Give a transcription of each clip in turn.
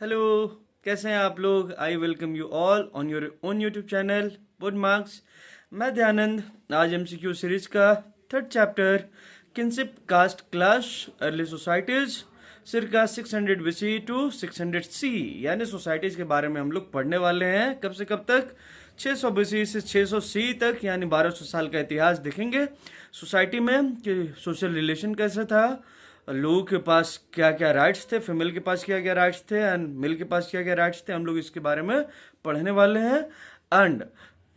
Hello, कैसे हैं आप लोग। I welcome you all on your own YouTube channel bud marks. मैं दयानंद। आज एमसीक्यू सीरीज का third chapter kinship caste class early societies circa 600 BC to 600 C यानी societies के बारे में हम लोग पढ़ने वाले हैं। कब से कब तक? 600 BC से 600 सी तक, यानी 1200 साल का इतिहास देखेंगे सोसाइटी में कि सोशल रिलेशन कैसा था, लोगों के पास क्या क्या राइट्स थे, फीमेल के पास क्या क्या राइट्स थे एंड मेल के पास क्या क्या राइट्स थे। हम लोग इसके बारे में पढ़ने वाले हैं। एंड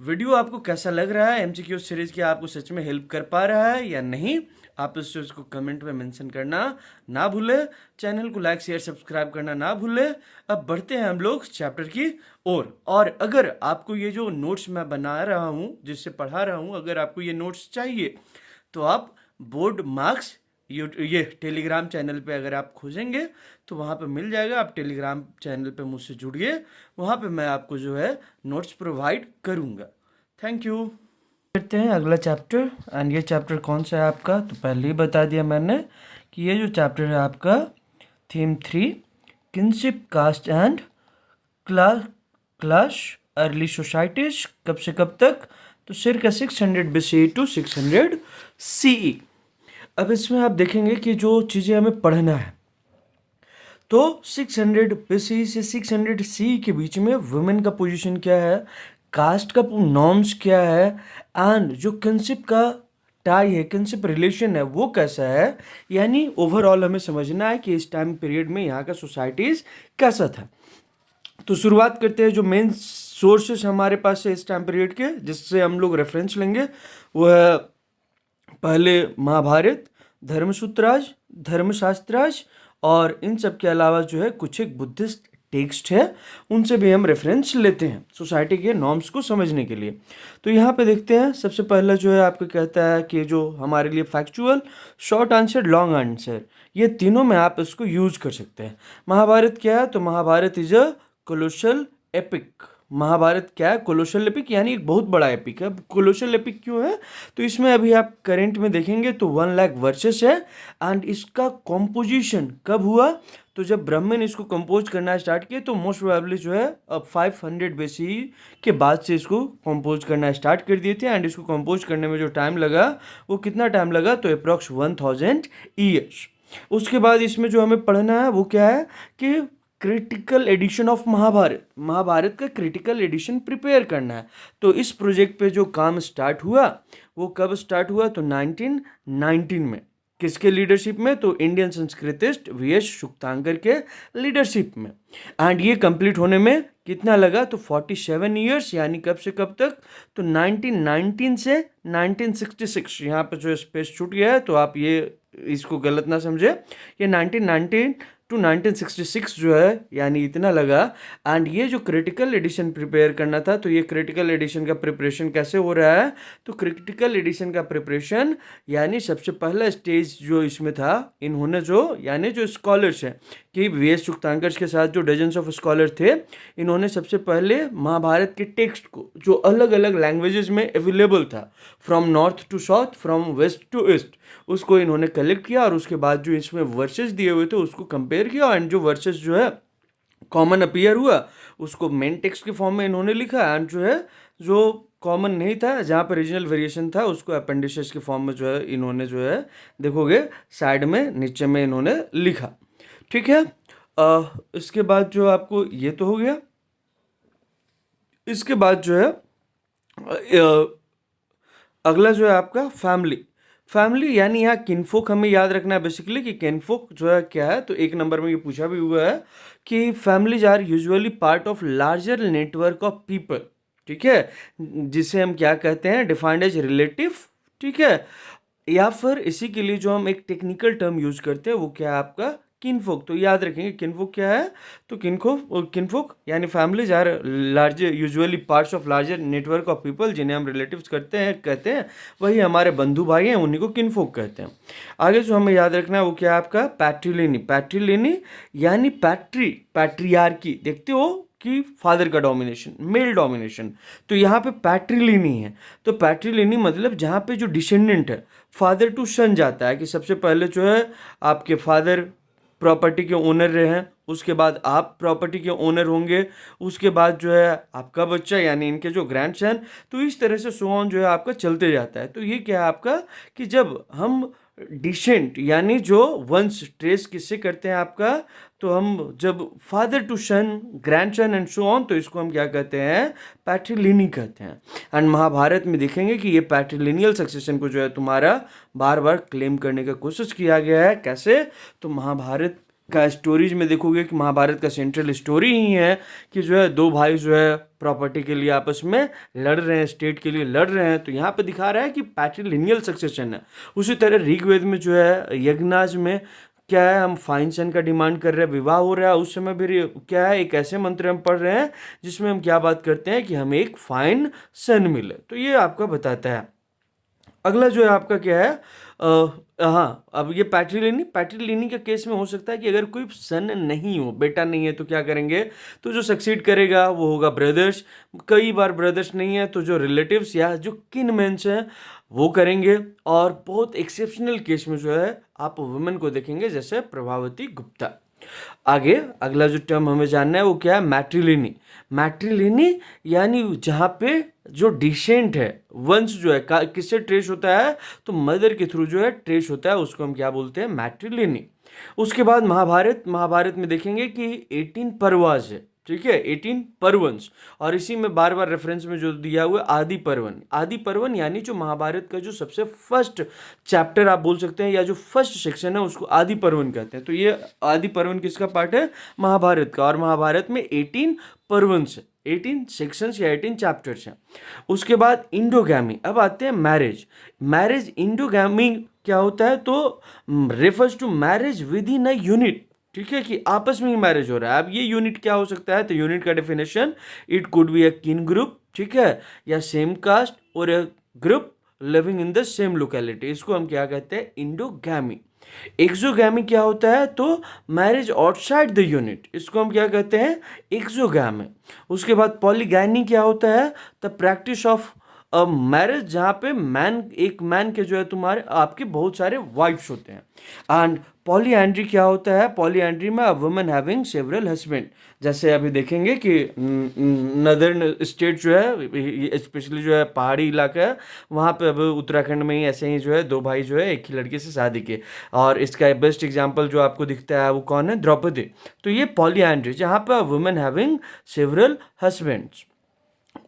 वीडियो आपको कैसा लग रहा है, एमसीक्यू सीरीज की आपको सच में हेल्प कर पा रहा है या नहीं, आप इस चीज़ को कमेंट में मेंशन करना ना भूले। चैनल को लाइक शेयर सब्सक्राइब करना ना भूले। अब बढ़ते हैं हम लोग चैप्टर की ओर। और अगर आपको ये जो नोट्स मैं बना रहा हूँ, जिससे पढ़ा रहा हूँ, अगर आपको ये नोट्स चाहिए तो आप बोर्ड मार्क्स ये टेलीग्राम चैनल पे अगर आप खोजेंगे तो वहाँ पे मिल जाएगा। आप टेलीग्राम चैनल पे मुझसे जुड़िए, वहाँ पे मैं आपको जो है नोट्स प्रोवाइड करूँगा। Thank you. करते हैं अगला चैप्टर। एंड ये चैप्टर कौन सा है आपका, तो पहले ही बता दिया मैंने कि ये जो चैप्टर है आपका theme 3 kinship caste and class early societies. कब से कब तक? तो circa 600 BC टू 600 CE। अब इसमें आप देखेंगे कि जो चीज़ें हमें पढ़ना है, तो 600 BC से 600 CE के बीच में वुमेन का पोजीशन क्या है, कास्ट का नॉर्म्स क्या है, एंड जो किनशिप का टाई है, किनशिप रिलेशन है, वो कैसा है। यानी ओवरऑल हमें समझना है कि इस टाइम पीरियड में यहाँ का सोसाइटीज़ कैसा था। तो शुरुआत करते हैं। जो मेन सोर्सेस हमारे पास है इस टाइम पीरियड के, जिससे हम लोग रेफरेंस लेंगे, वो है पहले महाभारत, धर्मसूत्राज, धर्मशास्त्राज, और इन सब के अलावा जो है कुछ एक बुद्धिस्ट टेक्स्ट है, उनसे भी हम रेफरेंस लेते हैं सोसाइटी के नॉर्म्स को समझने के लिए। तो यहाँ पे देखते हैं, सबसे पहला जो है आपको कहता है कि जो हमारे लिए factual, short answer, long answer, ये तीनों में आप इसको यूज कर सकते हैं। महाभारत क्या है? तो Mahabharata is a colossal epic. Mahabharata क्या है? कोलोशल एपिक, यानी एक बहुत बड़ा एपिक है। कोलोशल एपिक क्यों है? तो इसमें अभी आप करंट में देखेंगे तो 1 लाख वर्सेस है। एंड इसका कॉम्पोजिशन कब हुआ? तो जब ब्राह्मण इसको कंपोज करना स्टार्ट किए तो मोस्ट प्रोबेबली जो है अब 500 BC के बाद से इसको कंपोज करना स्टार्ट कर दिए थे। एंड इसको कंपोज करने में जो टाइम लगा, वो कितना टाइम लगा? तो अप्रॉक्स 1000 ईयर्स। उसके बाद इसमें जो हमें पढ़ना है वो क्या है कि critical edition of Mahabharata, Mahabharata का क्रिटिकल एडिशन प्रिपेयर करना है। तो इस प्रोजेक्ट पे जो काम स्टार्ट हुआ वो कब स्टार्ट हुआ? तो 1919 में। किसके लीडरशिप में? तो इंडियन संस्कृतिस्ट वीएस शुक्तांकर के लीडरशिप में। एंड ये कंप्लीट होने में कितना लगा? तो 47 ईयर्स। यानी कब से कब तक? तो 1919 से 1966। यहाँ पर जो स्पेस छूट गया है तो आप ये इसको गलत ना समझे, ये 1919 टू 1966 जो है, यानी इतना लगा। एंड ये जो क्रिटिकल एडिशन प्रिपेयर करना था, तो ये क्रिटिकल एडिशन का प्रिपरेशन कैसे हो रहा है? तो क्रिटिकल एडिशन का प्रिपरेशन यानी सबसे पहला स्टेज जो इसमें था, इन्होंने जो यानी जो स्कॉलर्स हैं कि वीएस शुक्तांकर के साथ जो डजन्स ऑफ स्कॉलर थे, इन्होंने सबसे पहले महाभारत के टेक्स्ट को जो अलग अलग लैंग्वेजेस में अवेलेबल था, from north to south, from west to east, उसको इन्होंने कलेक्ट किया। और उसके बाद जो इसमें वर्सेस दिए हुए थे उसको कंपेयर किया। एंड जो वर्सेस जो है कॉमन अपीयर हुआ, उसको मेन टेक्स्ट के फॉर्म में इन्होंने लिखा। एंड जो है जो कॉमन नहीं था, जहाँ पर रीजनल वेरिएशन था, उसको अपेंडिसेस के फॉर्म में जो है इन्होंने जो है देखोगे साइड में नीचे में इन्होंने लिखा। ठीक है। इसके बाद जो आपको ये तो हो गया। इसके बाद जो है अगला जो है आपका फैमिली। फैमिली यानी यहाँ किनफोक हमें याद रखना है बेसिकली कि किनफोक जो है क्या है। तो एक नंबर में ये पूछा भी हुआ है कि families are usually part of larger network of people. ठीक है, जिसे हम क्या कहते हैं? Defined as relative. ठीक है, या फिर इसी के लिए जो हम एक टेक्निकल टर्म यूज करते हैं वो क्या है आपका? किनफोक। तो याद रखेंगे किनफोक क्या है? तो किनफोक यानी families are larger usually parts of larger network of people, जिन्हें हम रिलेटिव्स कहते हैं, वही हमारे बंधु भाई हैं, उन्हीं को किनफोक कहते हैं। आगे जो हमें याद रखना है वो क्या है आपका? पैट्रिलिनी। पैट्रिलिनी यानी पैट्रियार्की, देखते हो कि फादर का डोमिनेशन, मेल डोमिनेशन। तो यहाँ पे पैट्रिलिनी है। तो पैट्रिलिनी मतलब जहाँ पे जो डिसेंडेंट है, फादर टू सन जाता है, कि सबसे पहले जो है आपके फादर प्रॉपर्टी के ओनर रहे हैं, उसके बाद आप प्रॉपर्टी के ओनर होंगे, उसके बाद जो है आपका बच्चा यानी इनके जो ग्रैंडसन, तो इस तरह से सो ऑन जो है आपका चलते जाता है। तो ये क्या है आपका कि जब हम डिसेंट यानी जो वंश ट्रेस किससे करते हैं आपका, तो हम जब father to son, grandson and so on, तो इसको हम क्या कहते हैं, पैट्रिलिनी कहते हैं। एंड महाभारत में देखेंगे कि ये पैट्रिलिनियल सक्सेशन को जो है तुम्हारा बार बार क्लेम करने का कोशिश किया गया है। कैसे, तो महाभारत का स्टोरीज में देखोगे कि महाभारत का सेंट्रल स्टोरी ही है कि जो है दो भाई जो है प्रॉपर्टी के लिए आपस में लड़ रहे हैं, स्टेट के लिए लड़ रहे हैं। तो यहाँ पे दिखा रहा है कि पैट्रिलिनियल सक्सेशन है। उसी तरह ऋग्वेद में जो है यज्ञनाज में क्या है, हम फाइन सन का डिमांड कर रहे हैं, विवाह हो रहा है, उस समय भी क्या है, एक ऐसे मंत्र हम पढ़ रहे हैं जिसमें हम क्या बात करते हैं कि हमें एक फाइन सन मिले। तो ये आपका बताता है। अगला जो है आपका क्या है, हाँ, अब ये पैट्रिलिनी के केस में हो सकता है कि अगर कोई सन नहीं हो, बेटा नहीं है, तो क्या करेंगे, तो जो सक्सीड करेगा वो होगा ब्रदर्स। कई बार ब्रदर्स नहीं है तो जो रिलेटिव्स या जो किनमेन्स हैं वो करेंगे। और बहुत एक्सेप्शनल केस में जो है आप वुमेन को देखेंगे, जैसे प्रभावती गुप्ता। आगे अगला जो टर्म हमें जानना है वो क्या है, मैट्रिलिनी। मैट्रिलिनी यानी जहाँ पे जो डिसेंट है, वंश जो है किससे ट्रेस होता है, तो मदर के थ्रू जो है ट्रेस होता है, उसको हम क्या बोलते हैं, मैट्रिलिनी। उसके बाद महाभारत में देखेंगे कि 18 पर्वाज है, ठीक है, 18 पर्वंस। और इसी में बार बार रेफरेंस में जो दिया हुआ है आदि पर्वन यानी जो महाभारत का जो सबसे फर्स्ट चैप्टर आप बोल सकते हैं या जो फर्स्ट सेक्शन है उसको आदि पर्वन कहते हैं। तो ये आदि पर्वन किसका पार्ट है, महाभारत का। और महाभारत में 18 पर्वंस है, 18 सेक्शंस या 18 चैप्टर्स हैं। उसके बाद इंडोगैमी। अब आते हैं मैरिज इंडोगैमी क्या होता है, तो refers to marriage within a unit, ठीक है, कि आपस में ही मैरिज हो रहा है। अब ये यूनिट क्या हो सकता है, तो यूनिट का definition, it could be a किन ग्रुप, ठीक है, या सेम कास्ट और a group living in the same locality, इसको हम क्या कहते हैं, इंडोगैमी। एक्सोगैमी क्या होता है, तो मैरिज आउटसाइड द यूनिट, इसको हम क्या कहते हैं, एक्सोगैमी। उसके बाद पॉलीगैनी क्या होता है, द प्रैक्टिस ऑफ मैरिज जहाँ पे एक मैन के जो है तुम्हारे आपके बहुत सारे वाइफ्स होते हैं। एंड पॉलीएंड्री क्या होता है, पॉलीएंड्री में a woman having several husband. जैसे अभी देखेंगे कि नदर्न स्टेट जो है, स्पेशली जो है पहाड़ी इलाका है, वहाँ पे अब उत्तराखंड में ही ऐसे ही जो है दो भाई जो है एक ही लड़के से शादी किए। और इसका बेस्ट एग्जांपल जो आपको दिखता है वो कौन है, द्रौपदी। तो ये पॉलीएंड्री जहाँ पे वुमेन हैविंग सेवरल हस्बैंड्स।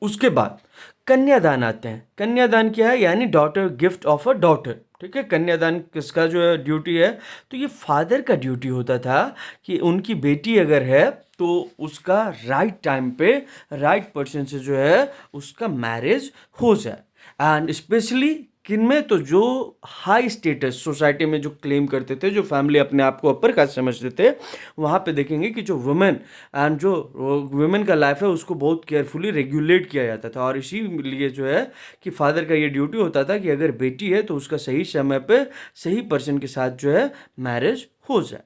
उसके बाद कन्यादान आते हैं। कन्यादान क्या है, यानी daughter, gift of a daughter, ठीक है। कन्यादान किसका जो है ड्यूटी है, तो ये फादर का ड्यूटी होता था कि उनकी बेटी अगर है तो उसका राइट टाइम पे राइट पर्सन से जो है उसका मैरिज हो जाए। एंड स्पेशली किन में, तो जो हाई स्टेटस सोसाइटी में जो क्लेम करते थे, जो फैमिली अपने आप को अपर कास्ट समझते थे, वहाँ पे देखेंगे कि जो वुमेन एंड जो वुमेन का लाइफ है उसको बहुत केयरफुली रेगुलेट किया जाता था। और इसीलिए जो है कि फादर का ये ड्यूटी होता था कि अगर बेटी है तो उसका सही समय पे सही पर्सन के साथ जो है मैरिज हो जाए।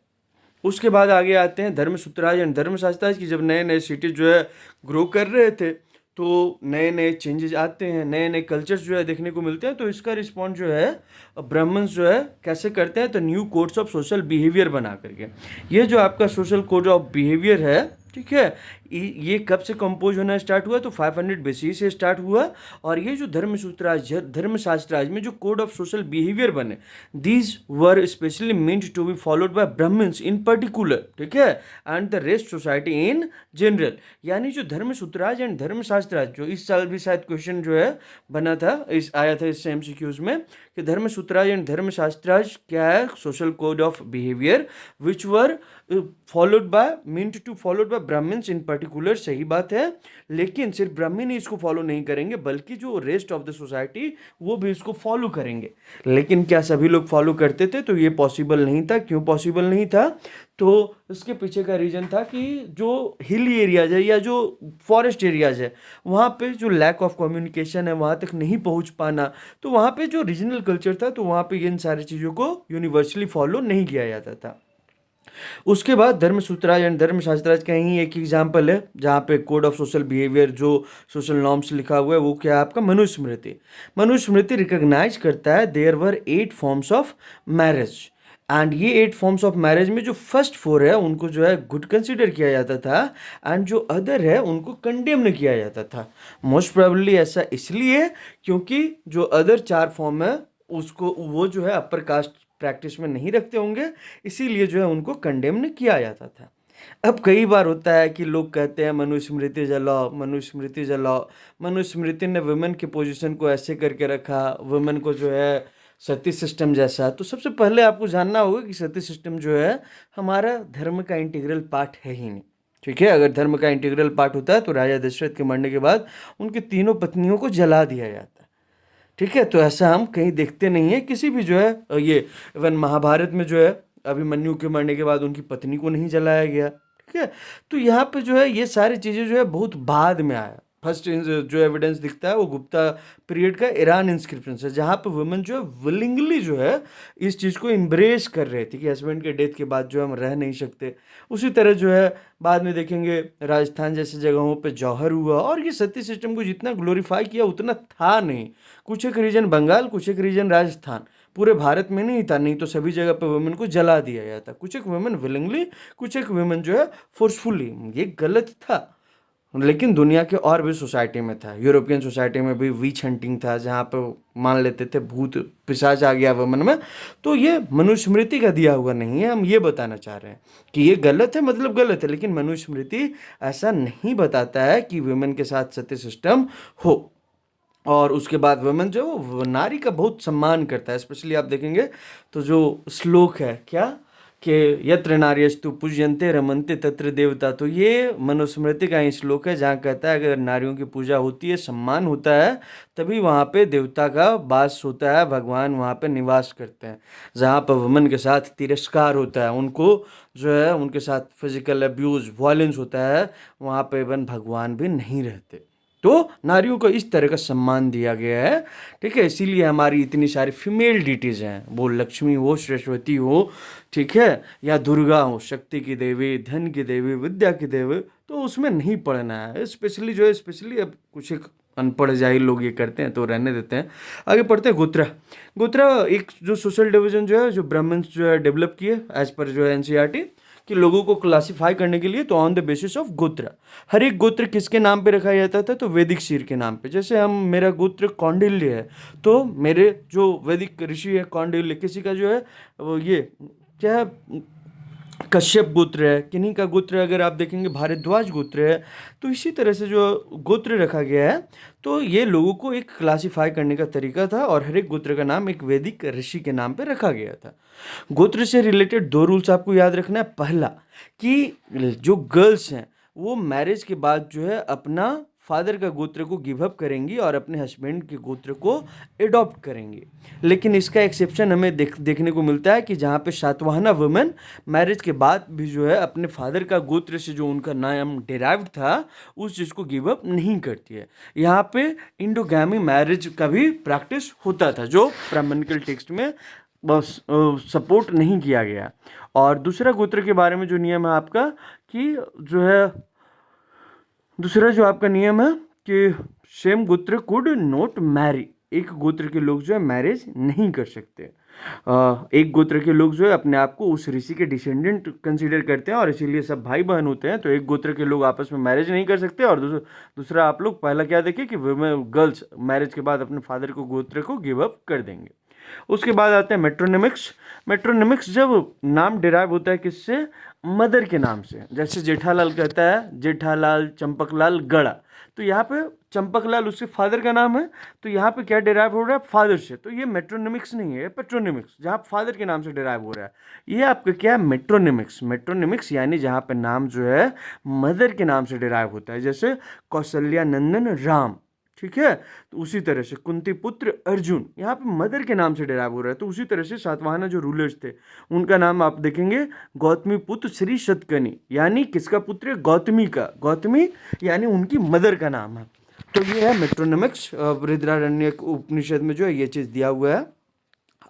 उसके बाद आगे आते हैं धर्मसूत्राज एंड धर्मशास्त्राज की। जब नए नए सिटीज जो है ग्रो कर रहे थे तो नए नए चेंजेस आते हैं, नए नए कल्चर्स जो है देखने को मिलते हैं। तो इसका रिस्पॉन्स जो है ब्राह्मण्स जो है कैसे करते हैं, तो new codes of social behaviour बना करके। ये जो आपका सोशल कोड ऑफ बिहेवियर है, ठीक है, ये कब से कंपोज होना स्टार्ट हुआ, तो 500 BC से स्टार्ट हुआ। और ये जो धर्मशास्त्राज में जो कोड ऑफ सोशल बिहेवियर बने, these were specially meant to be followed by Brahmans in particular, ठीक है, and the rest society in general. यानी जो धर्मसूत्राज एंड धर्मशास्त्राज, जो इस साल भी शायद क्वेश्चन जो है बना था, आया था इससे MCQs में, कि धर्मसूत्राज एंड धर्मशास्त्राज क्या है, social code of behaviour which were followed by Brahmans in particular. सही बात है, लेकिन सिर्फ ब्राह्मण ही इसको फॉलो नहीं करेंगे बल्कि जो रेस्ट ऑफ द सोसाइटी वो भी इसको फॉलो करेंगे। लेकिन क्या सभी लोग फॉलो करते थे, तो ये पॉसिबल नहीं था। क्यों पॉसिबल नहीं था, तो इसके पीछे का रीजन था कि जो हिली एरियाज है या जो फॉरेस्ट एरियाज है वहाँ पे जो लैक ऑफ कम्युनिकेशन है, वहाँ तक नहीं पहुँच पाना, तो वहाँ पे जो रीजनल कल्चर था तो वहाँ पे इन सारी चीज़ों को यूनिवर्सली फॉलो नहीं किया जाता था। उसके बाद धर्मसूत्राज एंड धर्मशास्त्राज का ही एक एग्जाम्पल है जहाँ पे कोड ऑफ सोशल बिहेवियर जो सोशल नॉर्म्स लिखा हुआ है वो क्या है आपका, मनुस्मृति। मनुस्मृति रिकॉग्नाइज करता है there were 8 forms of marriage and ये 8 फॉर्म्स ऑफ मैरिज में जो फर्स्ट 4 है उनको जो है गुड कंसिडर किया जाता था, एंड जो अदर है उनको कंडेम्न किया जाता था। मोस्ट प्रोबेबली ऐसा इसलिए क्योंकि जो अदर 4 फॉर्म है उसको वो जो है अपर कास्ट प्रैक्टिस में नहीं रखते होंगे, इसीलिए जो है उनको कंडेम्न किया जाता था। अब कई बार होता है कि लोग कहते हैं मनुस्मृति जलाओ, मनुस्मृति जलाओ। मनुस्मृति ने वुमेन के पोजीशन को ऐसे करके रखा, वुमेन को जो है सती सिस्टम जैसा। तो सबसे पहले आपको जानना होगा कि सती सिस्टम जो है हमारा धर्म का इंटीग्रल पार्ट है ही नहीं। ठीक है, अगर धर्म का इंटीग्रल पार्ट होता है तो राजा दशरथ के मरने के बाद उनकी तीनों पत्नियों को जला दिया जाता। ठीक है, तो ऐसा हम कहीं देखते नहीं है किसी भी जो है ये इवन महाभारत में जो है अभिमन्यु के मरने के बाद उनकी पत्नी को नहीं जलाया गया। ठीक है, तो यहाँ पे जो है ये सारी चीज़ें जो है बहुत बाद में आया। फर्स्ट जो एविडेंस दिखता है वो गुप्ता पीरियड का ईरान इंस्क्रिप्शन से, जहाँ पे वुमेन जो है विलिंगली जो है इस चीज़ को एम्ब्रेस कर रहे थे कि हस्बैंड के डेथ के बाद जो हम रह नहीं सकते। उसी तरह जो है बाद में देखेंगे राजस्थान जैसी जगहों पे जौहर हुआ, और ये सती सिस्टम को जितना ग्लोरीफाई किया उतना था नहीं। कुछ एक रीजन बंगाल, कुछ एक रीजन राजस्थान, पूरे भारत में नहीं था। नहीं तो सभी जगह पे वुमेन को जला दिया जाता। कुछ एक वुमेन विलिंगली, कुछ एक वुमेन जो है फोर्सफुली। ये गलत था, लेकिन दुनिया के और भी सोसाइटी में था। यूरोपियन सोसाइटी में भी वीच हंटिंग था, जहाँ पे मान लेते थे भूत पिशाच आ गया वुमेन में। तो ये मनुस्मृति का दिया हुआ नहीं है। हम ये बताना चाह रहे हैं कि ये गलत है, मतलब गलत है, लेकिन मनुस्मृति ऐसा नहीं बताता है कि वुमेन के साथ सती सिस्टम हो। और उसके बाद वुमेन जो है वो नारी का बहुत सम्मान करता है। स्पेशली आप देखेंगे तो जो श्लोक है क्या कि यत्र नार्यस्तु पूज्यन्ते रमन्ते तत्र देवता, तो ये मनुस्मृति का ही श्लोक है जहाँ कहता है अगर नारियों की पूजा होती है, सम्मान होता है, तभी वहाँ पे देवता का वास होता है, भगवान वहाँ पे निवास करते हैं। जहाँ पर वुमेन के साथ तिरस्कार होता है, उनको जो है उनके साथ फिजिकल अब्यूज़ वायलेंस होता है, वहाँ पे इवन भगवान भी नहीं रहते। तो नारियों को इस तरह का सम्मान दिया गया है। ठीक है, इसीलिए हमारी इतनी सारी फीमेल डिटीज़ हैं, वो लक्ष्मी हो, सरस्वती हो, ठीक है, या दुर्गा हो, शक्ति की देवी, धन की देवी, विद्या की देवी, तो उसमें नहीं पढ़ना है। स्पेशली जो है, स्पेशली अब कुछ एक अनपढ़ जाहिल लोग ये करते हैं तो रहने देते हैं। आगे पढ़ते हैं गोत्रा। गोत्रा एक जो सोशल डिवीजन जो है, जो ब्राह्मण्स जो है डेवलप किए एज पर जो है एनसीईआरटी, कि लोगों को क्लासिफाई करने के लिए, तो ऑन द बेसिस ऑफ गोत्र। हर एक गोत्र किसके नाम पे रखा जाता था, तो वैदिक शीर के नाम पे। जैसे हम, मेरा गोत्र कौंडिल्य है, तो मेरे जो वैदिक ऋषि है कौंडिल्य। किसी का जो है वो ये क्या है, कश्यप गोत्र है। किन्हीं का गोत्र अगर आप देखेंगे भारद्वाज गोत्र है। तो इसी तरह से जो गोत्र रखा गया है, तो ये लोगों को एक क्लासिफाई करने का तरीका था, और हर एक गोत्र का नाम एक वैदिक ऋषि के नाम पे रखा गया था। गोत्र से रिलेटेड 2 रूल्स आपको याद रखना है। पहला कि जो गर्ल्स हैं वो मैरिज के बाद जो है अपना फादर का गोत्र को गिव अप करेंगी और अपने हस्बैंड के गोत्र को एडॉप्ट करेंगी। लेकिन इसका एक्सेप्शन हमें देखने को मिलता है कि जहाँ पे सातवाहना वुमेन मैरिज के बाद भी जो है अपने फादर का गोत्र से जो उनका नाम डिराइव्ड था उस चीज़ को गिव अप नहीं करती है। यहाँ पे इंडोगैमी मैरिज का भी प्रैक्टिस होता था, जो ब्राह्मणिकल टेक्स्ट में बस सपोर्ट नहीं किया गया। और दूसरा गोत्र के बारे में जो नियम है आपका, कि जो है दूसरा जो आपका नियम है कि सेम गोत्र कुड नॉट मैरी। एक गोत्र के लोग जो है मैरिज नहीं कर सकते। एक गोत्र के लोग जो है अपने आप को उस ऋषि के डिसेंडेंट कंसीडर करते हैं, और इसीलिए सब भाई बहन होते हैं। तो एक गोत्र के लोग आपस में मैरिज नहीं कर सकते। और दूसरा आप लोग पहला क्या देखें कि गर्ल्स मैरिज के बाद अपने फादर को गोत्र को गिव अप कर देंगे। उसके बाद आते हैं मेट्रोनिमिक्स। मेट्रोनिमिक्स जब नाम डिराइव होता है किससे, मदर के नाम से। जैसे जेठालाल कहता है जेठालाल चंपकलाल गड़ा, तो यहाँ पे चंपकलाल उसके फादर का नाम है, तो यहाँ पे क्या डिराइव हो रहा है, फादर से। तो ये मेट्रोनिमिक्स नहीं है, पेट्रोनिमिक्स, जहाँ फादर के नाम से डिराइव हो रहा है। ये आपका क्या है, मेट्रोनिमिक्स। मेट्रोनिमिक्स यानी जहाँ पे नाम जो है मदर के नाम से डिराइव होता है। जैसे कौशल्या नंदन राम, ठीक है, तो उसी तरह से कुंती पुत्र अर्जुन, यहाँ पे मदर के नाम से डिराइव हो रहा है। तो उसी तरह से सातवाहना जो रूलर्स थे उनका नाम आप देखेंगे गौतमी पुत्र श्री शतकनी, यानी किसका पुत्र है, गौतमी का। गौतमी यानी उनकी मदर का नाम है। तो ये है मेट्रोनिमिक्स। बृहदारण्यक उपनिषद में जो है ये चीज़ दिया हुआ है।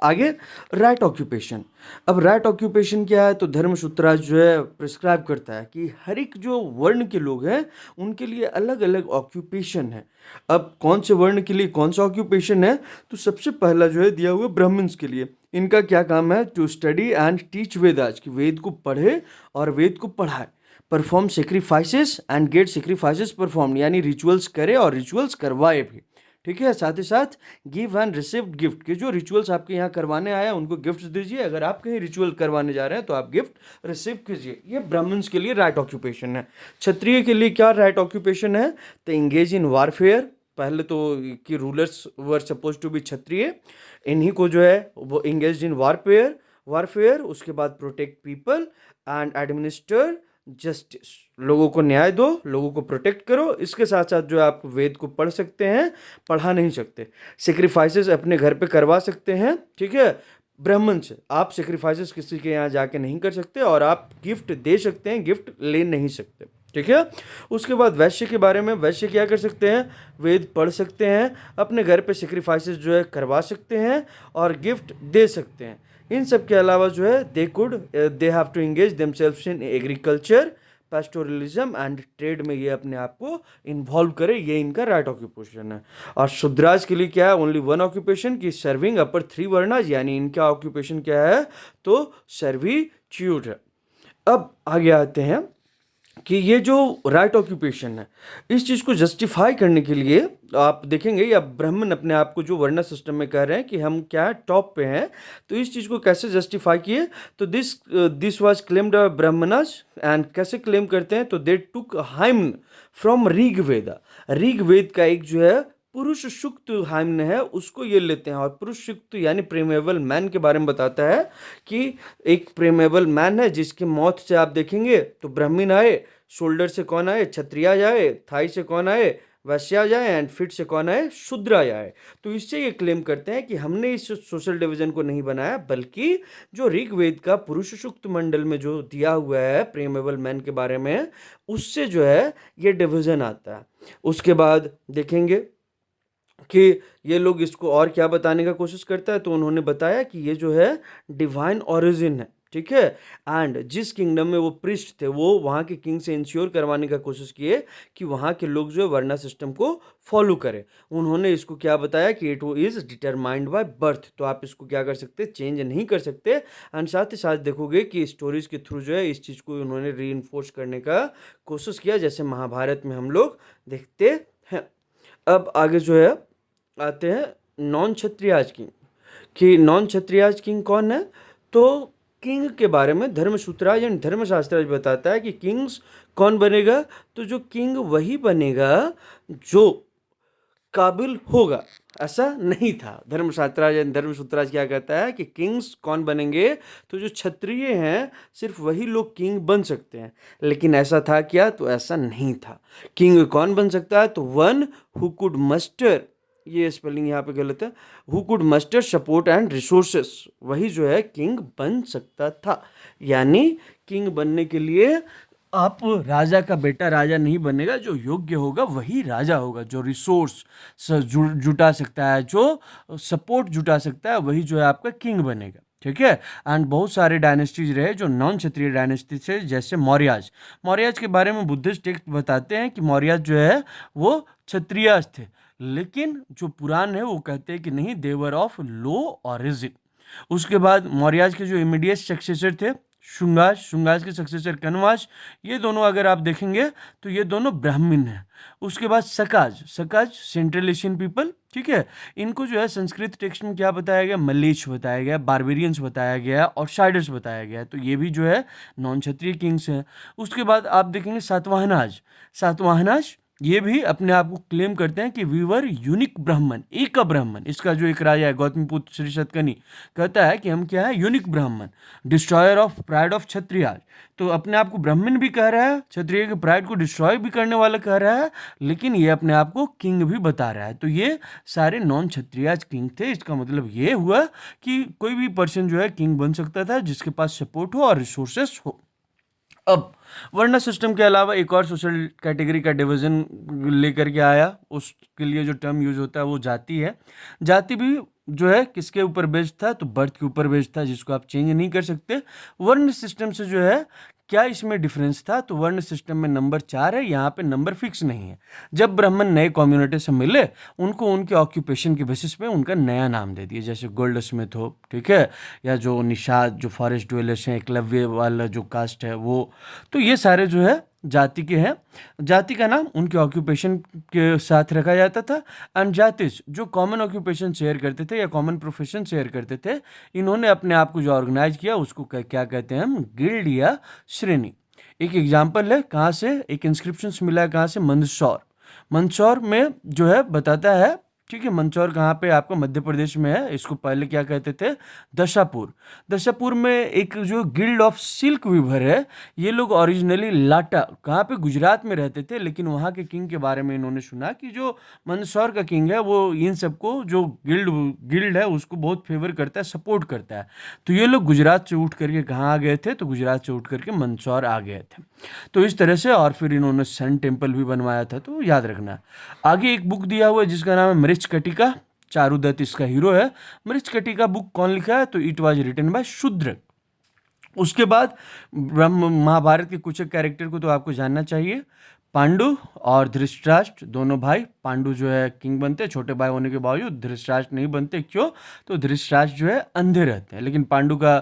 आगे राइट ऑक्यूपेशन। अब राइट ऑक्यूपेशन क्या है, तो धर्मसूत्रा जो है प्रिस्क्राइब करता है कि हर एक जो वर्ण के लोग हैं उनके लिए अलग अलग ऑक्यूपेशन है। अब कौन से वर्ण के लिए कौन सा ऑक्यूपेशन है, तो सबसे पहला जो है दिया हुआ ब्राह्मण्स के लिए। इनका क्या काम है, to study and teach Vedas, कि वेद को पढ़े और वेद को पढ़ाए। Perform sacrifices and get sacrifices performed, यानी रिचुअल्स करे और रिचुअल्स करवाए भी। ठीक है, साथ ही साथ गिव एंड रिसीव्ड गिफ्ट, के जो रिचुअल्स आपके यहाँ करवाने आया उनको गिफ्ट दीजिए। अगर आप कहीं रिचुअल करवाने जा रहे हैं तो आप गिफ्ट रिसीव कीजिए। ये ब्राह्मण्स के लिए राइट ऑक्यूपेशन है। क्षत्रिय के लिए क्या राइट ऑक्यूपेशन है, तो इंगेज इन वारफेयर। पहले तो कि rulers were suppose to be Kshatriya, इन्हीं को जो है वो इंगेज इन वारफेयर वारफेयर उसके बाद protect people and administer justice, लोगों को न्याय दो, लोगों को प्रोटेक्ट करो। इसके साथ साथ जो है आप वेद को पढ़ सकते हैं, पढ़ा नहीं सकते। सेक्रीफाइसेस अपने घर पे करवा सकते हैं, ठीक है। ब्राह्मण से आप सेक्रीफाइसेस किसी के यहाँ जाके नहीं कर सकते, और आप गिफ्ट दे सकते हैं, गिफ्ट ले नहीं सकते, ठीक है। उसके बाद वैश्य के बारे में, वैश्य क्या कर सकते हैं, वेद पढ़ सकते हैं, अपने घर पे सेक्रीफाइसेस जो है करवा सकते हैं और गिफ्ट दे सकते हैं। इन सब के अलावा जो है they have to engage themselves in agriculture, pastoralism and trade में ये अपने आप को इन्वॉल्व करे, ये इनका राइट ऑक्यूपेशन है। और शूद्राज के लिए क्या है, ओनली वन ऑक्यूपेशन की सर्विंग अपर थ्री वर्णाज, यानी इनका ऑक्यूपेशन क्या है, तो सर्विट्यूड है। अब आगे आते हैं कि ये जो राइट ऑक्यूपेशन है, इस चीज़ को जस्टिफाई करने के लिए आप देखेंगे या ब्राह्मण अपने आप को जो वर्ण सिस्टम में कह रहे हैं कि हम क्या टॉप पे हैं, तो इस चीज़ को कैसे जस्टिफाई किए, तो this was claimed Brahmanas, and कैसे क्लेम करते हैं, तो दे टुक हाइम्न फ्रॉम ऋग्वेदा। ऋग्वेद का एक जो है पुरुष सूक्त हाइम्न है, उसको ये लेते हैं। और पुरुष सूक्त यानी प्रेमेबल मैन के बारे में बताता है कि एक प्रेमेबल मैन है जिसके मौत से आप देखेंगे तो ब्राह्मण आए, शोल्डर से कौन आए, क्षत्रिय आए, थाई से कौन आए, वैश्य जाए, एंड फिट से कौन आए, शूद्र आए। तो इससे ये क्लेम करते हैं कि हमने इस सोशल डिवीजन को नहीं बनाया, बल्कि जो ऋग्वेद का पुरुष सूक्त मंडल में जो दिया हुआ है प्रेमेबल मैन के बारे में, उससे जो है ये डिवीजन आता है। उसके बाद देखेंगे कि ये लोग इसको और क्या बताने का कोशिश करता है, तो उन्होंने बताया कि ये जो है डिवाइन ओरिजिन है, ठीक है। एंड जिस किंगडम में वो प्रिस्ट थे, वो वहाँ के किंग से इंश्योर करवाने का कोशिश किए कि वहाँ के लोग जो है वर्ना सिस्टम को फॉलो करें। उन्होंने इसको क्या बताया कि it is determined by birth, तो आप इसको क्या कर सकते, चेंज नहीं कर सकते। एंड साथ ही साथ देखोगे कि स्टोरीज के थ्रू जो है इस चीज़ को उन्होंने री इन्फोर्स करने का कोशिश किया, जैसे महाभारत में हम लोग देखते हैं। अब आगे जो है आते हैं नॉन क्षत्रियाज किंग, कि नॉन क्षत्रियाज किंग कौन है, तो किंग के बारे में धर्मसूत्राज यानी धर्मशास्त्राज बताता है कि किंग्स कौन बनेगा, तो जो किंग वही बनेगा जो काबिल होगा। ऐसा नहीं था। धर्मशास्त्राज यानी धर्मसूत्राज क्या कहता है कि किंग्स कौन बनेंगे, तो जो क्षत्रिय हैं सिर्फ वही लोग किंग बन सकते हैं। लेकिन ऐसा था क्या, तो ऐसा नहीं था। किंग कौन बन सकता है, तो वन हु कुड मस्टर, ये स्पेलिंग यहाँ पे गलत है, who could muster support and resources, वही जो है किंग बन सकता था। यानी किंग बनने के लिए आप राजा का बेटा राजा नहीं बनेगा, जो योग्य होगा वही राजा होगा, जो रिसोर्स जुटा सकता है, जो सपोर्ट जुटा सकता है, वही जो है आपका किंग बनेगा, ठीक है। एंड बहुत सारे डायनेस्टीज रहे जो नॉन क्षत्रिय डायनेस्टी थे, जैसे मौर्याज के बारे में बुद्धिस्ट टेक्स्ट बताते हैं कि मौर्याज जो है वो क्षत्रियाज थे, लेकिन जो पुराण है वो कहते हैं कि नहीं, देवर ऑफ लो ऑरिजिन। उसके बाद मौर्याज के जो इमीडिएट सक्सेसर थे शुंगास के सक्सेसर कनवाश, ये दोनों अगर आप देखेंगे तो ये दोनों ब्राह्मण हैं। उसके बाद सकाज सेंट्रल एशियन पीपल, ठीक है। इनको जो है संस्कृत टेक्स्ट में क्या बताया गया, मलेच्छ बताया गया, बारबेरियंस बताया गया और शाइडर्स बताया गया। तो ये भी जो है नॉन क्षत्रिय किंग्स हैं। उसके बाद आप देखेंगे सातवाहनाज, ये भी अपने आप को क्लेम करते हैं कि वी वर यूनिक ब्राह्मण, एक ब्राह्मण। इसका जो एक राजा है गौतमीपुत्र श्री शतकनी कहता है कि हम क्या है, यूनिक ब्राह्मण, डिस्ट्रॉयर ऑफ प्राइड ऑफ क्षत्रिय। तो अपने आप को ब्राह्मण भी कह रहा है, क्षत्रिय के प्राइड को डिस्ट्रॉय भी करने वाला कह रहा है, लेकिन ये अपने आप को किंग भी बता रहा है। तो ये सारे नॉन क्षत्रिय किंग थे। इसका मतलब ये हुआ कि कोई भी पर्सन जो है किंग बन सकता था जिसके पास सपोर्ट हो और रिसोर्सेस हो। अब वर्ण सिस्टम के अलावा एक और सोशल कैटेगरी का डिवीजन लेकर के आया, उसके लिए जो टर्म यूज होता है वो जाति है। जाति भी जो है किसके ऊपर बेस्ड था, तो बर्थ के ऊपर बेस्ड था, जिसको आप चेंज नहीं कर सकते। वर्ण सिस्टम से जो है क्या इसमें डिफरेंस था, तो वर्ण सिस्टम में नंबर 4 है, यहाँ पे नंबर फिक्स नहीं है। जब ब्राह्मण नए कम्युनिटी से मिले, उनको उनके ऑक्यूपेशन के बेसिस पे उनका नया नाम दे दिया, जैसे गोल्ड स्मिथ हो, ठीक है, या जो निषाद, जो फॉरेस्ट ड्वेलर्स हैं, एकलव्य वाला जो कास्ट है वो। तो ये सारे जो है जाति के हैं। जाति का नाम उनके ऑक्यूपेशन के साथ रखा जाता था। एंड जातिज जो कॉमन ऑक्यूपेशन शेयर करते थे या कॉमन प्रोफेशन शेयर करते थे, इन्होंने अपने आप को जो ऑर्गेनाइज किया उसको क्या कहते हैं हम, गिल्ड या श्रेणी। एक एग्जाम्पल है, कहाँ से एक इंस्क्रिप्शन मिला है, कहाँ से, मंदसौर। मंदसौर में जो है बताता है, ठीक है, मंदसौर कहाँ पे, आपका मध्य प्रदेश में है। इसको पहले क्या कहते थे, दशापुर। दशापुर में एक जो गिल्ड ऑफ सिल्क वीवर है, ये लोग ओरिजिनली लाटा, कहाँ पे, गुजरात में रहते थे, लेकिन वहाँ के किंग के बारे में इन्होंने सुना कि जो मंदसौर का किंग है वो इन सबको, जो गिल्ड है उसको बहुत फेवर करता है, सपोर्ट करता है। तो ये लोग गुजरात से उठ करके कहाँ आ गए थे, तो गुजरात से उठ करके मंदसौर आ गए थे। तो इस तरह से, और फिर इन्होंने सन टेम्पल भी बनवाया था, तो याद रखना। आगे एक बुक दिया हुआ है जिसका नाम है मृच कटिका, चारुदत्त इसका हीरो है। मृच कटिका बुक कौन लिखा है, तो इट वाज रिटन बाय शूद्र। उसके बाद ब्रह्म महाभारत के कुछ कैरेक्टर को तो आपको जानना चाहिए। पांडु और धृतराष्ट्र दोनों भाई, पांडु जो है किंग बनते हैं, छोटे भाई होने के बावजूद। धृतराष्ट्र नहीं बनते, क्यों, तो धृतराष्ट्र जो है अंधे रहते हैं, लेकिन पांडु का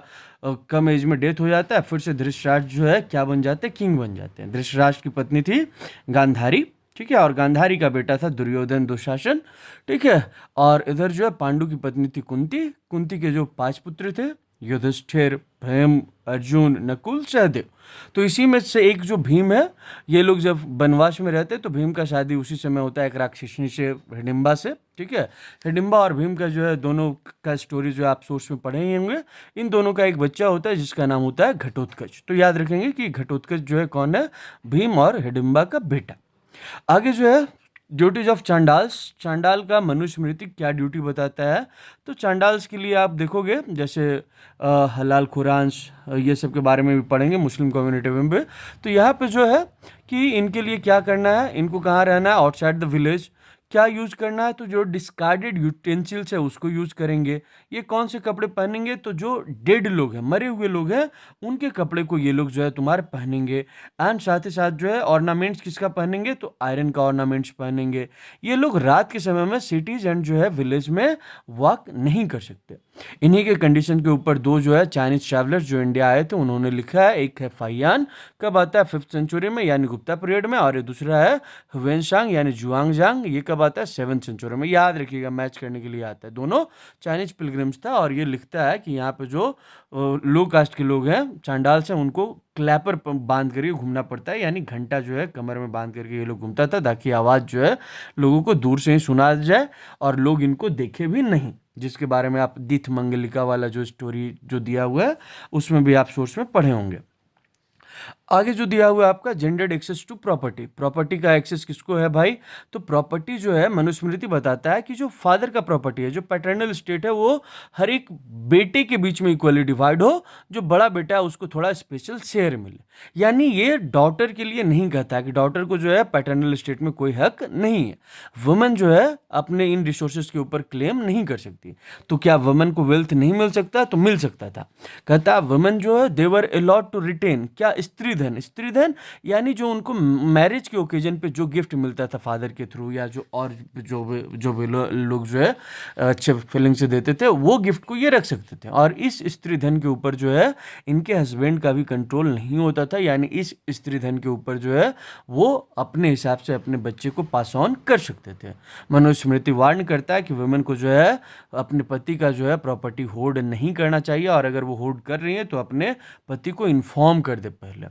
कम एज में डेथ हो जाता है, फिर से धृतराष्ट्र जो है क्या बन जाते हैं, किंग बन जाते हैं। धृतराष्ट्र की पत्नी थी गांधारी, ठीक है, और गांधारी का बेटा था दुर्योधन, दुशासन, ठीक है। और इधर जो है पांडु की पत्नी थी कुंती। कुंती के जो 5 पुत्र थे, युधिष्ठिर, भीम, अर्जुन, नकुल, सहदेव। तो इसी में से एक जो भीम है, ये लोग जब वनवास में रहते तो भीम का शादी उसी समय होता है एक राक्षसनी से, हिडिंबा से, ठीक है। हिडिंबा और भीम का जो है दोनों का स्टोरी जो आप सोर्स में पढ़े ही होंगे। इन दोनों का एक बच्चा होता है जिसका नाम होता है घटोत्कच। तो याद रखेंगे कि घटोत्कच जो है कौन है, भीम और हिडिंबा का बेटा। आगे जो है ड्यूटीज ऑफ चांडाल्स, चांडाल का मनुस्मृति क्या ड्यूटी बताता है, तो चांडाल्स के लिए आप देखोगे जैसे हलाल खुरांस, ये सब के बारे में भी पढ़ेंगे मुस्लिम कम्युनिटी में भी। तो यहाँ पे जो है कि इनके लिए क्या करना है, इनको कहाँ रहना है, आउटसाइड द विलेज। क्या यूज करना है, तो जो डिस्कार्डेड यूटेंसिल्स है उसको यूज करेंगे। ये कौन से कपड़े पहनेंगे, तो जो डेड लोग हैं, मरे हुए लोग हैं, उनके कपड़े को ये लोग जो है तुम्हारे पहनेंगे। एंड साथ ही साथ जो है ऑर्नामेंट्स किसका पहनेंगे, तो आयरन का ऑर्नामेंट्स पहनेंगे। ये लोग रात के समय में सिटीज एंड जो है विलेज में वॉक नहीं कर सकते। इन्हीं के कंडीशन के ऊपर दो जो है चाइनीज ट्रैवलर्स जो इंडिया आए थे उन्होंने लिखा है, एक है फाइयान, कब आता है 5th सेंचुरी में यानी गुप्ता पीरियड में, और ये दूसरा है ह्वेनसांग यानी जुआंगजांग, ये कब आता है 7th सेंचुरी में। याद रखिएगा, मैच करने के लिए आता है। दोनों चाइनीज पिलग्रिम्स था, और ये लिखता है कि यहाँ पे जो लो कास्ट के लोग हैं, चांडाल्स हैं, उनको क्लैपर बांध करके घूमना पड़ता है, यानी घंटा जो है कमर में बांध करके ये लोग घूमता था, ताकि आवाज़ जो है लोगों को दूर से ही सुना जाए और लोग इनको देखे भी नहीं, जिसके बारे में आप दीथ मंगलिका वाला जो स्टोरी जो दिया हुआ है उसमें भी आप सोर्स में पढ़े होंगे। आगे जो दिया हुआ है आपका gendered access to property, property का एक्सेस किसको है भाई, तो प्रॉपर्टी जो है मनुस्मृति बताता है कि जो फादर का प्रॉपर्टी है, जो पैटर्नल स्टेट है, वो हर एक बेटे के बीच में इक्वली डिवाइड हो, जो बड़ा बेटा है उसको थोड़ा स्पेशल शेयर मिले। यानी ये डॉटर के लिए नहीं कहता है कि डॉटर को जो है पैटर्नल स्टेट में कोई हक नहीं है। वुमेन जो है अपने इन रिसोर्सेज के ऊपर क्लेम नहीं कर सकती। तो क्या वुमेन को वेल्थ नहीं मिल सकता, तो मिल सकता था। कहता वुमेन जो है देवर अलॉट टू रिटेन क्या, स्त्री धन, स्त्री धन यानी जो उनको मैरिज के ओकेजन पे जो गिफ्ट मिलता था फादर के थ्रू, या जो और जो भी लोग जो है अच्छे फीलिंग से देते थे, वो गिफ्ट को ये रख सकते थे। और इस स्त्री धन के ऊपर जो है इनके हस्बैंड का भी कंट्रोल नहीं होता था, यानी इस स्त्री धन के ऊपर जो है वो अपने हिसाब से अपने बच्चे को पास ऑन कर सकते थे। मनुस्मृति वार्न करता है कि वुमेन को जो है अपने पति का जो है प्रॉपर्टी होल्ड नहीं करना चाहिए, और अगर वो होल्ड कर रही है तो अपने पति को इन्फॉर्म कर दे पहले।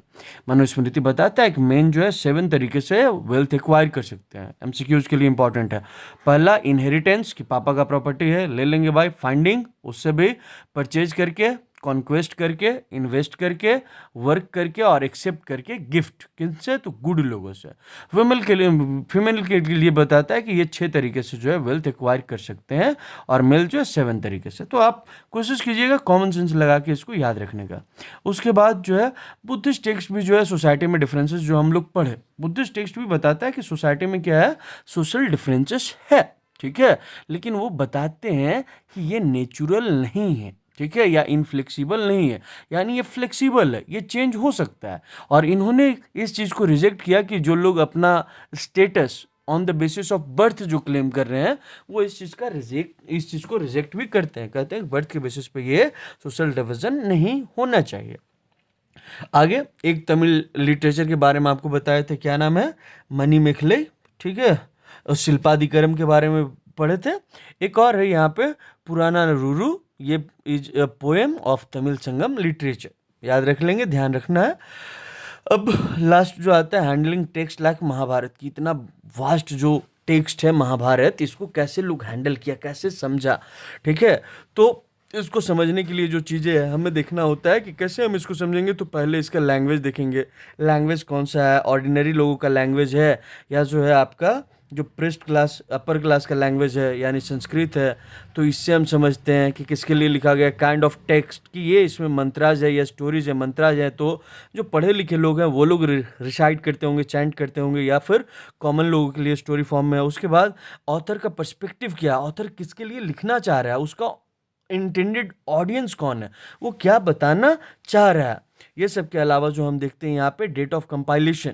मनुस्मृति बताता है कि मेन जो है 7 तरीके से वेल्थ एक्वायर कर सकते हैं। एमसीक्यूज के लिए इंपॉर्टेंट है। पहला इनहेरिटेंस, कि पापा का प्रॉपर्टी है ले लेंगे भाई। फाइंडिंग, उससे भी परचेज करके कॉन्क्वेस्ट करके, इन्वेस्ट करके, वर्क करके और एक्सेप्ट करके गिफ्ट। किनसे? तो गुड लोगों से। फीमेल के लिए बताता है कि ये 6 तरीके से जो है वेल्थ एक्वायर कर सकते हैं और मेल जो है 7 तरीके से। तो आप कोशिश कीजिएगा कॉमन सेंस लगा के इसको याद रखने का। उसके बाद जो है बुद्धिस्ट टेक्स्ट भी जो है सोसाइटी में डिफरेंसेस जो हम लोग पढ़े, बुद्धिस्ट टेक्स्ट भी बताता है कि सोसाइटी में क्या है, सोशल डिफरेंसेस है, ठीक है, लेकिन वो बताते हैं कि ये नेचुरल नहीं है, ठीक है, या इनफ्लेक्सिबल नहीं है, यानी ये फ्लेक्सिबल है, ये चेंज हो सकता है। और इन्होंने इस चीज़ को रिजेक्ट किया कि जो लोग अपना status on the basis of birth जो क्लेम कर रहे हैं, वो इस चीज़ को रिजेक्ट भी करते हैं, कहते हैं बर्थ के बेसिस पे ये सोशल डिवीजन नहीं होना चाहिए। आगे एक तमिल लिटरेचर के बारे में आपको बताया था, क्या नाम है, मनी मेखले, ठीक है, और शिल्पादिकरम के बारे में पढ़े थे। एक और है यहाँ पे पुराना रूरू, ये is a poem of Tamil Sangam literature, याद रख लेंगे, ध्यान रखना है। अब लास्ट जो आता है हैंडलिंग टेक्स्ट लाइक महाभारत की, इतना वास्ट जो टेक्स्ट है महाभारत, इसको कैसे लोग हैंडल किया, कैसे समझा, ठीक है। तो इसको समझने के लिए जो चीज़ें हैं हमें देखना होता है कि कैसे हम इसको समझेंगे। तो पहले इसका लैंग्वेज देखेंगे, लैंग्वेज कौन सा है, ऑर्डिनरी लोगों का लैंग्वेज है या जो है आपका जो प्रेस्ट क्लास अपर क्लास का लैंग्वेज है यानी संस्कृत है। तो इससे हम समझते हैं कि किसके लिए लिखा गया, काइंड ऑफ टेक्स्ट, कि ये इसमें मंत्राज है या स्टोरीज है। मंत्राज है तो जो पढ़े लिखे लोग हैं वो लोग रिसाइट करते होंगे, चैंट करते होंगे, या फिर कॉमन लोगों के लिए स्टोरी फॉर्म में है। उसके बाद ऑथर का पर्सपेक्टिव क्या है, ऑथर किसके लिए लिखना चाह रहा है, उसका इंटेंडेड ऑडियंस कौन है, वो क्या बताना चाह रहा है। ये सब के अलावा जो हम देखते हैं यहाँ पे डेट ऑफ कंपाइलेशन,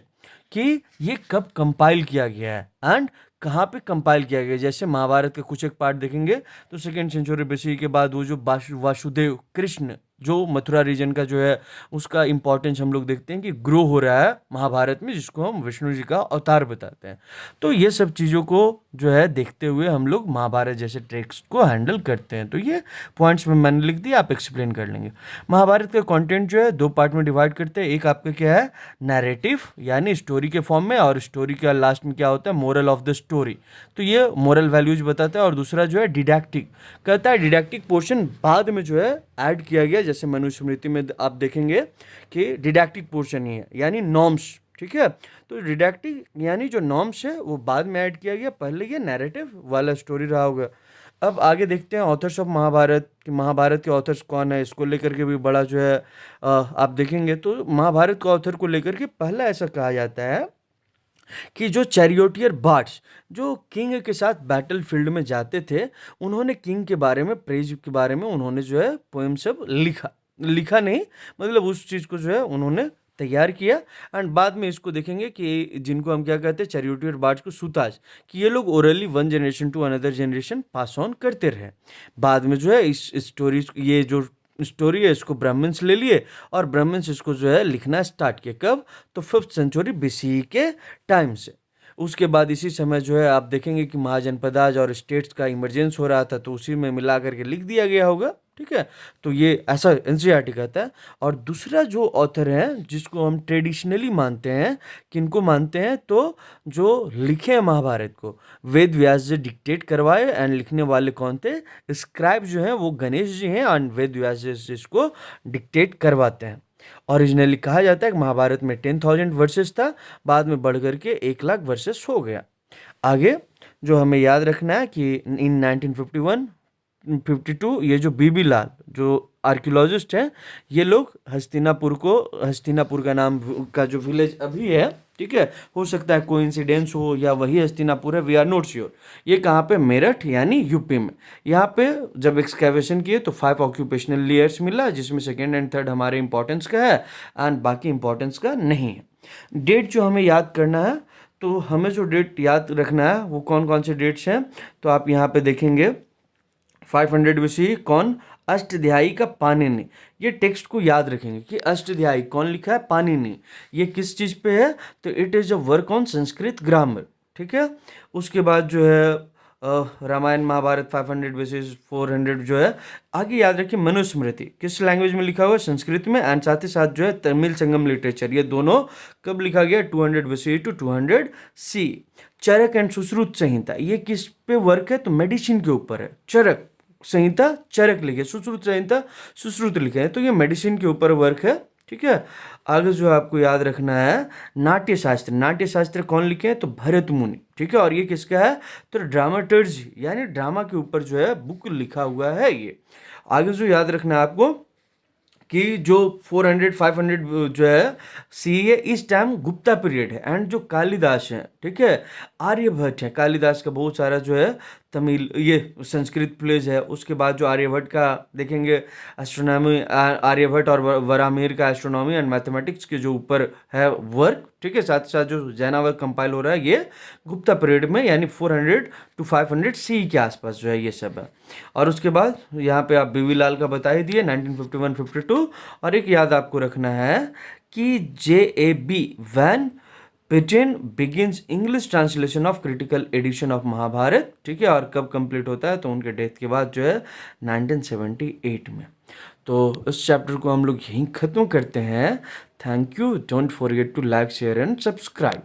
कि ये कब कंपाइल किया गया है एंड कहाँ पे कंपाइल किया गया है। जैसे महाभारत के कुछ एक पार्ट देखेंगे तो 2nd सेंचुरी बीसी के बाद वो जो वासुदेव कृष्ण जो मथुरा रीजन का जो है उसका इंपॉर्टेंस हम लोग देखते हैं कि ग्रो हो रहा है महाभारत में, जिसको हम विष्णु जी का अवतार बताते हैं। तो ये सब चीज़ों को जो है देखते हुए हम लोग महाभारत जैसे टेक्स्ट को हैंडल करते हैं। तो ये पॉइंट्स में मैंने लिख दिया, आप एक्सप्लेन कर लेंगे। महाभारत का कंटेंट जो है 2 पार्ट में डिवाइड करते हैं। एक आपका क्या है, नैरेटिव यानी स्टोरी के फॉर्म में, और स्टोरी का लास्ट में क्या होता है, मोरल ऑफ द स्टोरी, तो ये मोरल वैल्यूज बताता है। और दूसरा जो है डिडैक्टिक, कहता है डिडैक्टिक पोर्शन बाद में जो है ऐड किया गया। जैसे मनुस्मृति में आप देखेंगे कि डिडैक्टिक पोर्शन ही है यानी नॉर्म्स, ठीक है। तो डिडैक्टिक यानी जो नॉर्म्स है वो बाद में ऐड किया गया, पहले ये नैरेटिव वाला स्टोरी रहा होगा। अब आगे देखते हैं ऑथर्स ऑफ महाभारत, कि महाभारत के ऑथर्स कौन है, इसको लेकर के भी बड़ा जो है आप देखेंगे तो महाभारत के ऑथर को लेकर के पहला ऐसा कहा जाता है कि जो चैरियोटियर बार्ड्स जो किंग के साथ बैटल फील्ड में जाते थे, उन्होंने किंग के बारे में, प्रेज के बारे में उन्होंने जो है पोएम सब लिखा नहीं, मतलब उस चीज़ को जो है उन्होंने तैयार किया। एंड बाद में इसको देखेंगे कि जिनको हम क्या कहते हैं, चैरियोटियर बार्ड्स को सुताज, कि ये लोग orally one generation to another generation pass on करते रहे। बाद में जो है इस स्टोरी, ये जो स्टोरी है इसको ब्राह्मण्स ले लिए और ब्राह्मण्स इसको जो है लिखना स्टार्ट किया। कब? तो 5th सेंचुरी बीसी के टाइम से। उसके बाद इसी समय जो है आप देखेंगे कि महाजनपदाज और स्टेट्स का इमरजेंस हो रहा था, तो उसी में मिला करके लिख दिया गया होगा, ठीक है। तो ये ऐसा एनसीईआरटी कहता है। और दूसरा जो ऑथर है जिसको हम ट्रेडिशनली मानते हैं, किनको मानते हैं, तो जो लिखे हैं महाभारत को वेद व्यास जी डिक्टेट करवाए। एंड लिखने वाले कौन थे, स्क्राइब जो हैं वो गणेश जी हैं, और वेद व्यास जी इसको डिक्टेट करवाते हैं। ओरिजिनली कहा जाता है कि महाभारत में 10,000 वर्सेस था, बाद में बढ़ करके 1,00,000 वर्सेस हो गया। आगे जो हमें याद रखना है कि इन 1951-52 ये जो बीबी लाल जो आर्कियोलॉजिस्ट हैं, ये लोग हस्तिनापुर का नाम का जो विलेज अभी है, ठीक है, हो सकता है कोइंसिडेंस हो या वही हस्तिनापुर है, वी आर नॉट श्योर। ये कहाँ पे, मेरठ यानी यूपी में। यहाँ पे जब एक्सकैवेशन किए तो 5 ऑक्यूपेशनल लेयर्स मिला, जिसमें 2nd एंड 3rd हमारे इंपॉर्टेंस का है एंड बाकी इंपॉर्टेंस का नहीं है। डेट जो हमें याद करना है, तो हमें जो डेट याद रखना है वो कौन कौन से डेट्स हैं, तो आप यहाँ पे देखेंगे 500 BC कौन, अष्टध्यायी का पाणिनि। ये टेक्स्ट को याद रखेंगे कि अष्टध्यायी कौन लिखा है, पाणिनि। ये किस चीज़ पे है, तो it is a work on Sanskrit grammar, ठीक है। उसके बाद जो है रामायण महाभारत 500 BC 400 जो है। आगे याद रखिए मनुस्मृति किस लैंग्वेज में लिखा हुआ है, संस्कृत में। एंड साथ ही साथ जो है तमिल संगम लिटरेचर, ये दोनों कब लिखा गया, 200 BC to 200 CE। Charak and Sushruta Samhita, ये किस पे वर्क है, तो मेडिसिन के ऊपर है। चरक संहिता चरक लिखे, सुश्रुत संहिता सुश्रुत लिखे हैं। तो ये मेडिसिन के ऊपर वर्क है, ठीक है। आगे जो आपको याद रखना है, नाट्य शास्त्र। नाट्य शास्त्र कौन लिखे हैं? तो भरत मुनि, ठीक है। और ये किसका है? तो ड्रामाटर्जी यानी ड्रामा के ऊपर जो है बुक लिखा हुआ है ये। आगे जो याद रखना है आपको कि जो 400 500 जो है सी है, इस टाइम गुप्ता पीरियड है। एंड जो कालिदास है, ठीक है, आर्यभट्ट है, कालिदास का बहुत सारा जो है तमिल ये संस्कृत प्लेज है। उसके बाद जो आर्यभट्ट का देखेंगे एस्ट्रोनॉमी, आर्यभट्ट और वरामिहिर का एस्ट्रोनॉमी एंड मैथमेटिक्स के जो ऊपर है वर्क, ठीक है। साथ ही साथ जो जैना वर्क कंपाइल हो रहा है ये गुप्ता पीरियड में, यानी 400 to 500 सी के आसपास जो है ये सब है। और उसके बाद यहाँ पे आप बीवी लाल का बता ही दिए 1951-52। और एक याद आपको रखना है कि JAB van Buitenen begins English translation of critical edition of Mahabharata, ठीक है। और कब कंप्लीट होता है? तो उनके डेथ के बाद जो है 1978 में। तो इस चैप्टर को हम लोग यहीं ख़त्म करते हैं। Thank you. Don't forget to like, share and subscribe.